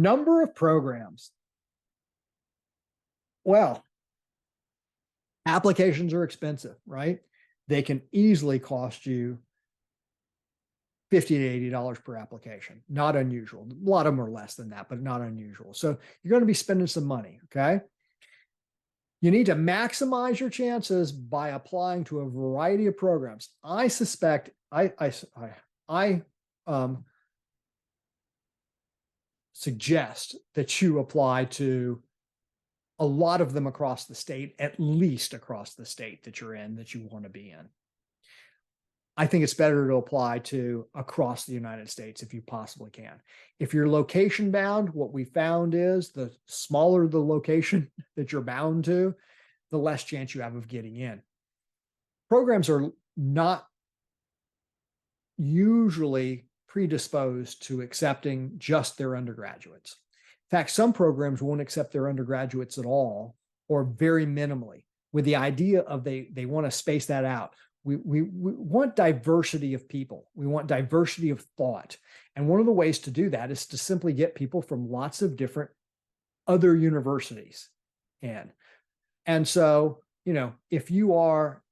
number of programs. Well, applications are expensive, right? They can easily cost you $50 to $80 per application. Not unusual. A lot of them are less than that, but not unusual. So you're going to be spending some money, okay? You need to maximize your chances by applying to a variety of programs. I suspect I suggest that you apply to a lot of them across the state, at least across the state that you're in, that you want to be in. I think it's better to apply to across the United States if you possibly can. If you're location bound, what we found is the smaller the location that you're bound to, the less chance you have of getting in. Programs are not usually predisposed to accepting just their undergraduates. In fact, some programs won't accept their undergraduates at all or very minimally, with the idea of they want to space that out. We want diversity of people. We want diversity of thought. And one of the ways to do that is to simply get people from lots of different other universities in. And so, if you are,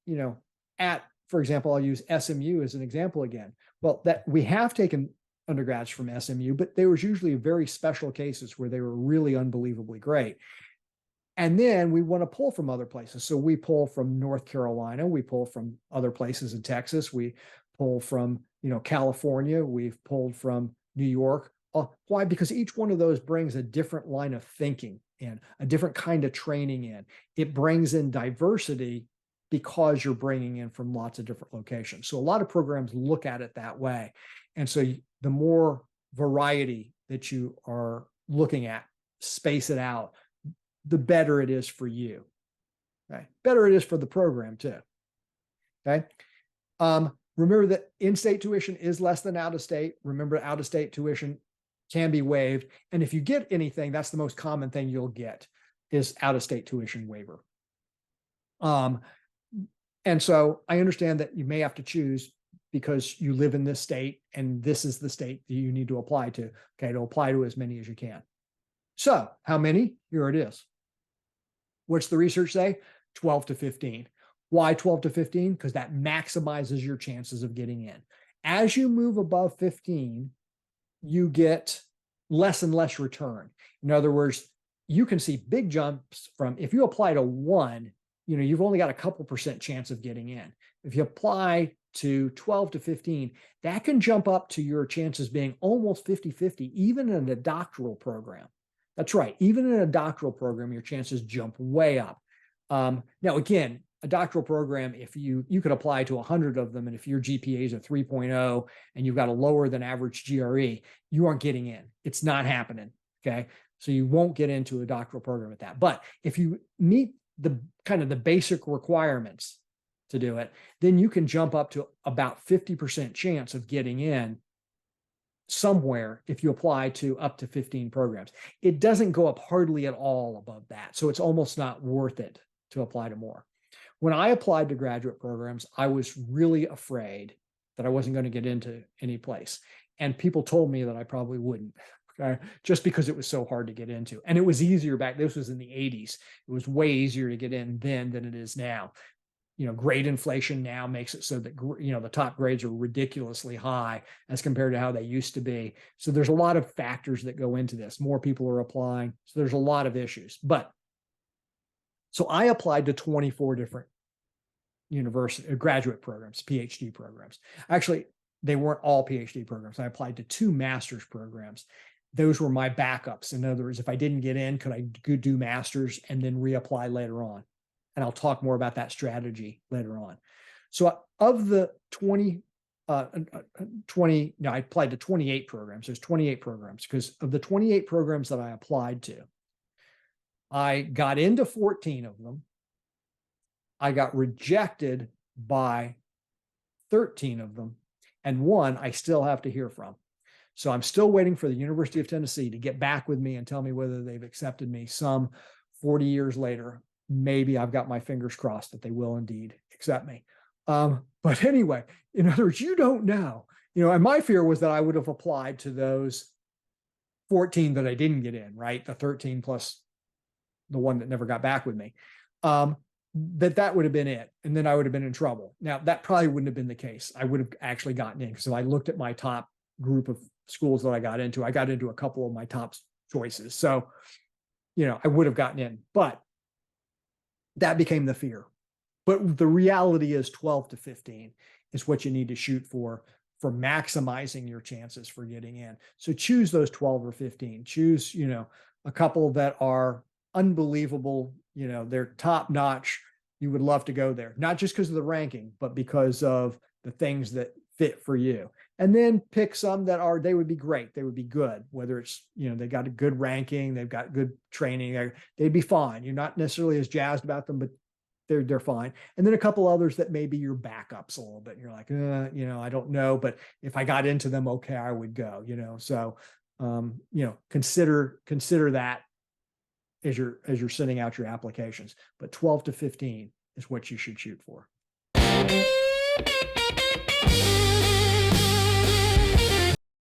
at, for example, I'll use SMU as an example again. Well, that we have taken undergrads from SMU, but there was usually very special cases where they were really unbelievably great. And then we want to pull from other places. So we pull from North Carolina, we pull from other places in Texas, we pull from, California, we've pulled from New York. Why? Because each one of those brings a different line of thinking in, a different kind of training in. It brings in diversity because you're bringing in from lots of different locations. So a lot of programs look at it that way. And so the more variety that you are looking at, space it out, the better it is for you. Okay. Better it is for the program too. Okay. Remember that in-state tuition is less than out-of-state. Remember, out-of-state tuition can be waived. And if you get anything, that's the most common thing you'll get is out-of-state tuition waiver. And so I understand that you may have to choose because you live in this state and this is the state that you need to apply to. Okay. To apply to as many as you can. So how many? Here it is. What's the research say? 12 to 15. Why 12 to 15? Because that maximizes your chances of getting in. As you move above 15, you get less and less return. In other words, you can see big jumps from, if you apply to 1, you've only got a couple % chance of getting in. If you apply to 12 to 15, that can jump up to your chances being almost 50-50, even in a doctoral program. That's right. Even in a doctoral program, your chances jump way up. Now, again, a doctoral program, if you could apply to 100 of them, and if your GPA is a 3.0 and you've got a lower than average GRE, you aren't getting in. It's not happening. Okay. So you won't get into a doctoral program at that. But if you meet the kind of the basic requirements to do it, then you can jump up to about 50% chance of getting in somewhere if you apply to up to 15 programs. It doesn't go up hardly at all above that. So it's almost not worth it to apply to more. When I applied to graduate programs, I was really afraid that I wasn't going to get into any place. And people told me that I probably wouldn't, okay? Just because it was so hard to get into. And it was easier back, this was in the 80s. It was way easier to get in then than it is now. Grade inflation now makes it so that, the top grades are ridiculously high as compared to how they used to be. So there's a lot of factors that go into this. More people are applying. So there's a lot of issues. So I applied to 24 different university graduate programs, PhD programs. Actually, they weren't all PhD programs. I applied to 2 master's programs. Those were my backups. In other words, if I didn't get in, could I do master's and then reapply later on? And I'll talk more about that strategy later on. So of the 20, I applied to 28 programs. There's 28 programs because of the 28 programs that I applied to, I got into 14 of them. I got rejected by 13 of them. And 1 I still have to hear from. So I'm still waiting for the University of Tennessee to get back with me and tell me whether they've accepted me some 40 years later. Maybe I've got my fingers crossed that they will indeed accept me. But anyway, in other words, you don't know, and my fear was that I would have applied to those 14 that I didn't get in, right? The 13 plus the one that never got back with me. That would have been it. And then I would have been in trouble. Now, that probably wouldn't have been the case. I would have actually gotten in, because if I looked at my top group of schools that I got into a couple of my top choices. So, I would have gotten in, but that became the fear. But the reality is 12 to 15 is what you need to shoot for maximizing your chances for getting in. So choose those 12 or 15. Choose, a couple that are unbelievable, they're top notch. You would love to go there, not just because of the ranking, but because of the things that fit for you. And then pick some that they would be great. They would be good, whether it's, they got a good ranking, they've got good training, they'd be fine. You're not necessarily as jazzed about them, but they're fine. And then a couple others that maybe your backups a little bit. You're like, I don't know, but if I got into them, okay, I would go, so, consider that as you're sending out your applications, but 12 to 15 is what you should shoot for.